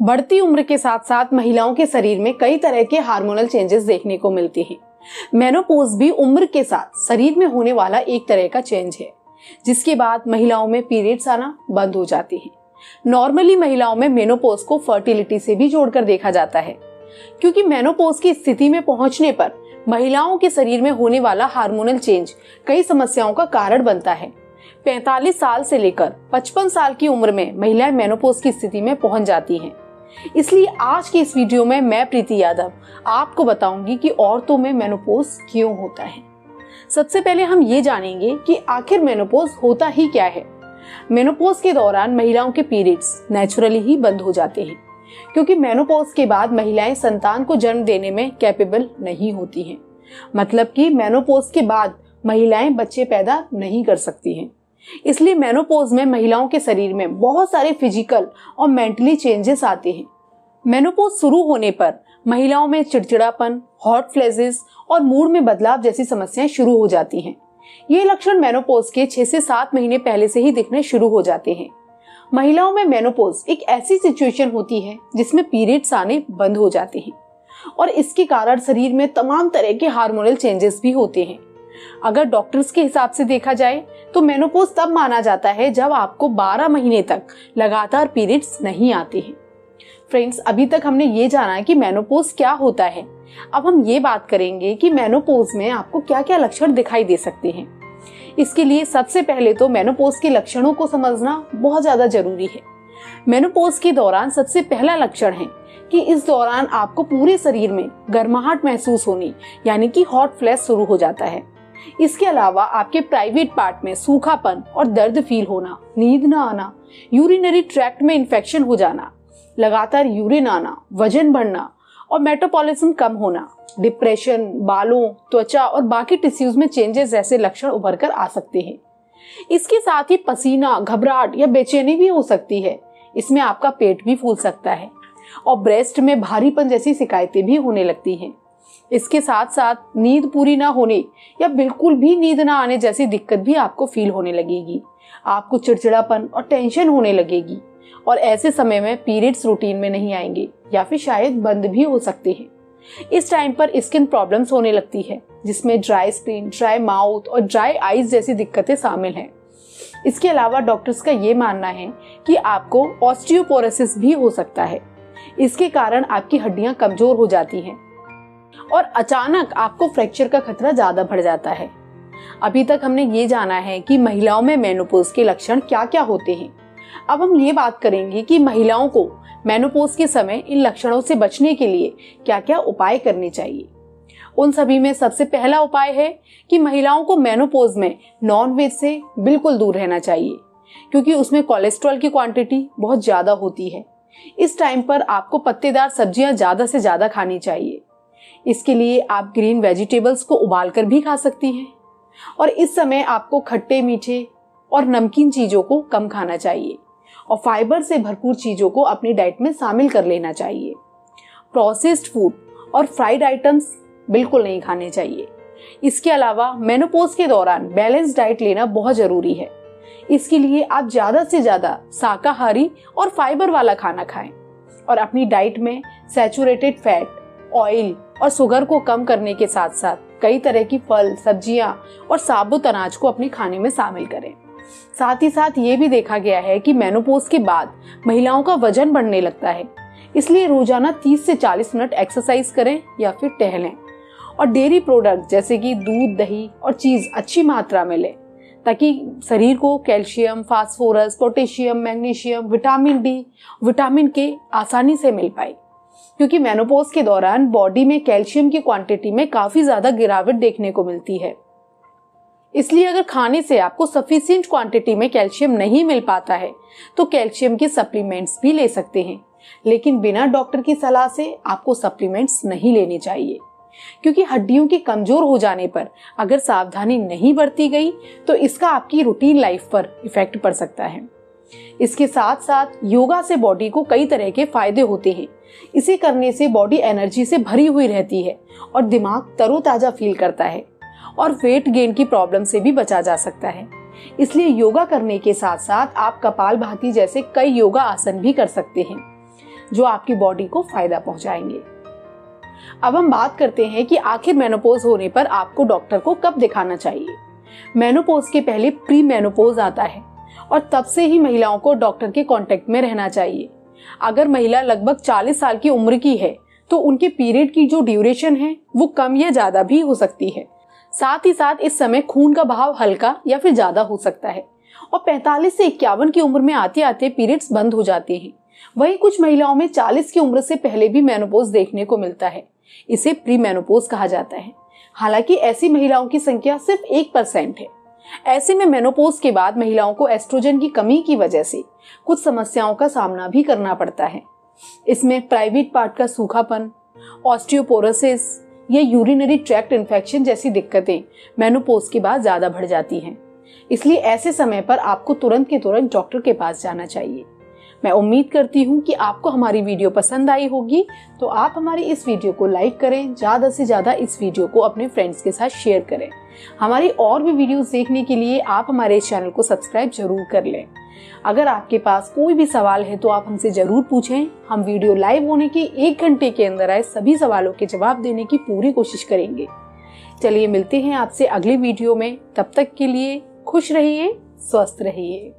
बढ़ती उम्र के साथ साथ महिलाओं के शरीर में कई तरह के हार्मोनल चेंजेस देखने को मिलते हैं। मेनोपॉज भी उम्र के साथ शरीर में होने वाला एक तरह का चेंज है, जिसके बाद महिलाओं में पीरियड्स आना बंद हो जाते हैं। नॉर्मली महिलाओं में मेनोपॉज को फर्टिलिटी से भी जोड़कर देखा जाता है, क्योंकि मेनोपॉज की स्थिति में पहुंचने पर महिलाओं के शरीर में होने वाला हार्मोनल चेंज कई समस्याओं का कारण बनता है। 45 साल से लेकर 55 साल की उम्र में महिलाएं मेनोपॉज की स्थिति में पहुंच जाती हैं। इसलिए आज की इस वीडियो में मैं प्रीति यादव आपको बताऊंगी कि औरतों में मेनोपॉज क्यों होता है। सबसे पहले हम ये जानेंगे कि आखिर मेनोपॉज होता ही क्या है। मेनोपॉज के दौरान महिलाओं के पीरियड्स नेचुरली ही बंद हो जाते हैं, क्योंकि मेनोपॉज के बाद महिलाएं संतान को जन्म देने में कैपेबल नहीं होती हैं। मतलब कि मेनोपॉज के बाद महिलाएं बच्चे पैदा नहीं कर सकती हैं। इसलिए मेनोपॉज में महिलाओं के शरीर में बहुत सारे फिजिकल और मेंटली चेंजेस आते हैं। मेनोपॉज शुरू होने पर महिलाओं में चिड़चिड़ापन, हॉट फ्लैशेस और मूड में बदलाव जैसी समस्याएं शुरू हो जाती हैं। ये लक्षण मेनोपॉज के 6 से 7 महीने पहले से ही दिखने शुरू हो जाते हैं। महिलाओं में मेनोपॉज एक ऐसी सिचुएशन होती है जिसमें पीरियड्स आने बंद हो जाते हैं और इसके कारण शरीर में तमाम तरह के हार्मोनल चेंजेस भी होते हैं। अगर डॉक्टर्स के हिसाब से देखा जाए तो मेनोपॉज तब माना जाता है जब आपको 12 महीने तक लगातार पीरियड्स नहीं आते हैं। फ्रेंड्स, अभी तक हमने ये जाना कि मेनोपॉज क्या होता है। अब हम ये बात करेंगे कि मेनोपॉज में आपको क्या क्या लक्षण दिखाई दे सकते हैं। इसके लिए सबसे पहले तो मेनोपॉज के लक्षणों को समझना बहुत ज्यादा जरूरी है। मेनोपॉज के दौरान सबसे पहला लक्षण है कि इस दौरान आपको पूरे शरीर में गर्माहट महसूस होनी, यानी कि हॉट फ्लैश शुरू हो जाता है। इसके अलावा आपके प्राइवेट पार्ट में सूखापन और दर्द फील होना, नींद न आना, यूरिनरी ट्रैक्ट में इन्फेक्शन हो जाना, लगातार यूरिन आना, वजन बढ़ना और मेटाबॉलिज्म कम होना, डिप्रेशन, बालों, त्वचा और बाकी टिश्यूज में चेंजेस जैसे लक्षण उभर कर आ सकते हैं। इसके साथ ही पसीना, घबराहट या बेचैनी भी हो सकती है। इसमें आपका पेट भी फूल सकता है और ब्रेस्ट में भारीपन जैसी शिकायतें भी होने लगती हैं। इसके साथ साथ नींद पूरी ना होने या बिल्कुल भी नींद ना आने जैसी दिक्कत भी आपको फील होने लगेगी। आपको चिड़चिड़ापन और टेंशन होने लगेगी और ऐसे समय में पीरियड्स रूटीन में नहीं आएंगे या फिर शायद बंद भी हो सकते हैं। इस टाइम पर स्किन प्रॉब्लम्स होने लगती है, जिसमें ड्राई स्किन, ड्राई माउथ और ड्राई आईज जैसी दिक्कतें शामिल हैं। इसके अलावा डॉक्टर्स का ये मानना है कि आपको ऑस्टियोपोरोसिस भी हो सकता है। इसके कारण आपकी हड्डियां कमजोर हो जाती हैं और अचानक आपको फ्रैक्चर का खतरा ज्यादा बढ़ जाता है। अभी तक हमने ये जाना है कि महिलाओं में मेनोपॉज के लक्षण क्या क्या होते हैं। अब हम ये बात करेंगे कि महिलाओं को मेनोपॉज के समय इन लक्षणों से बचने के लिए क्या क्या उपाय करने चाहिए। उन सभी में सबसे पहला उपाय है कि महिलाओं को मेनोपॉज में नॉनवेज से बिल्कुल दूर रहना चाहिए, क्योंकि उसमें कोलेस्ट्रॉल की क्वांटिटी बहुत ज्यादा होती है। इस टाइम पर आपको पत्तेदार सब्जियां ज्यादा से ज्यादा खानी चाहिए। इसके लिए आप ग्रीन वेजिटेबल्स को उबालकर भी खा सकती हैं और इस समय आपको खट्टे, मीठे और नमकीन चीजों को कम खाना चाहिए और फाइबर से भरपूर चीजों को अपनी डाइट में शामिल कर लेना चाहिए। प्रोसेस्ड फूड और फ्राइड आइटम्स बिल्कुल नहीं खाने चाहिए। इसके अलावा मेनोपॉज के दौरान बैलेंस डाइट लेना बहुत जरूरी है। इसके लिए आप ज्यादा से ज्यादा शाकाहारी और फाइबर वाला खाना खाएं और अपनी डाइट में सैचुरेटेड फैट, ऑयल और शुगर को कम करने के साथ साथ कई तरह की फल, सब्जियां और साबुत अनाज को अपने खाने में शामिल करें। साथ ही साथ ये भी देखा गया है कि मेनोपॉज के बाद महिलाओं का वजन बढ़ने लगता है। इसलिए रोजाना 30 से 40 मिनट एक्सरसाइज करें या फिर टहलें और डेयरी प्रोडक्ट जैसे कि दूध, दही और चीज अच्छी मात्रा में लें, ताकि शरीर को calcium, phosphorus, potassium, magnesium, vitamin D, vitamin के आसानी से मिल पाए, क्योंकि मेनोपॉज के दौरान बॉडी में कैल्शियम की क्वांटिटी में काफी ज्यादा गिरावट देखने को मिलती है। इसलिए अगर खाने से आपको सफिशिएंट क्वांटिटी में कैल्शियम नहीं मिल पाता है तो कैल्शियम के सप्लीमेंट्स भी ले सकते हैं, लेकिन बिना डॉक्टर की सलाह से आपको सप्लीमेंट्स नहीं लेने चाहिए, क्योंकि हड्डियों के कमजोर हो जाने पर अगर सावधानी नहीं बरती गई तो इसका आपकी रूटीन लाइफ पर इफेक्ट पड़ सकता है। इसके साथ साथ योगा से बॉडी को कई तरह के फायदे होते हैं। इसे करने से बॉडी एनर्जी से भरी हुई रहती है और दिमाग तरोताजा फील करता है और वेट गेन की प्रॉब्लम से भी बचा जा सकता है। इसलिए योगा करने के साथ साथ आप कपालभाति जैसे कई योगा आसन भी कर सकते हैं। जो आपकी बॉडी को फायदा पहुंचाएंगे। अब हम बात करते हैं कि आखिर मेनोपॉज होने पर आपको डॉक्टर को कब दिखाना चाहिए। मेनोपॉज के पहले प्री मेनोपॉज आता है और तब से ही महिलाओं को डॉक्टर के कांटेक्ट में रहना चाहिए। अगर महिला लगभग 40 साल की उम्र की है तो उनके पीरियड की जो ड्यूरेशन है वो कम या ज्यादा भी हो सकती है। साथ ही साथ इस समय खून का बहाव हल्का या फिर ज्यादा हो सकता है और 45 से 51 की उम्र में आते आते पीरियड्स बंद हो जाते हैं। वहीं कुछ महिलाओं में 40 की उम्र से पहले भी मेनोपॉज देखने को मिलता है। इसे प्री मेनोपॉज कहा जाता है। हालांकि ऐसी महिलाओं की संख्या सिर्फ 1% है। ऐसे में मेनोपॉज के बाद महिलाओं को एस्ट्रोजन की कमी की वजह से कुछ समस्याओं का सामना भी करना पड़ता है। इसमें प्राइवेट पार्ट का सूखापन, ऑस्टियोपोरोसिस या यूरिनरी ट्रैक्ट इन्फेक्शन जैसी दिक्कतें मेनोपॉज के बाद ज्यादा बढ़ जाती हैं। इसलिए ऐसे समय पर आपको तुरंत के तुरंत डॉक्टर के पास जाना चाहिए। मैं उम्मीद करती हूँ कि आपको हमारी वीडियो पसंद आई होगी, तो आप हमारी इस वीडियो को लाइक करें, ज्यादा से ज्यादा इस वीडियो को अपने फ्रेंड्स के साथ शेयर करें। हमारी और भी वीडियोस देखने के लिए आप हमारे इस चैनल को सब्सक्राइब जरूर कर लें। अगर आपके पास कोई भी सवाल है तो आप हमसे जरूर पूछें। हम वीडियो लाइव होने के 1 घंटे के अंदर आए सभी सवालों के जवाब देने की पूरी कोशिश करेंगे। चलिए मिलते हैं आपसे अगली वीडियो में। तब तक के लिए खुश रहिए, स्वस्थ रहिए।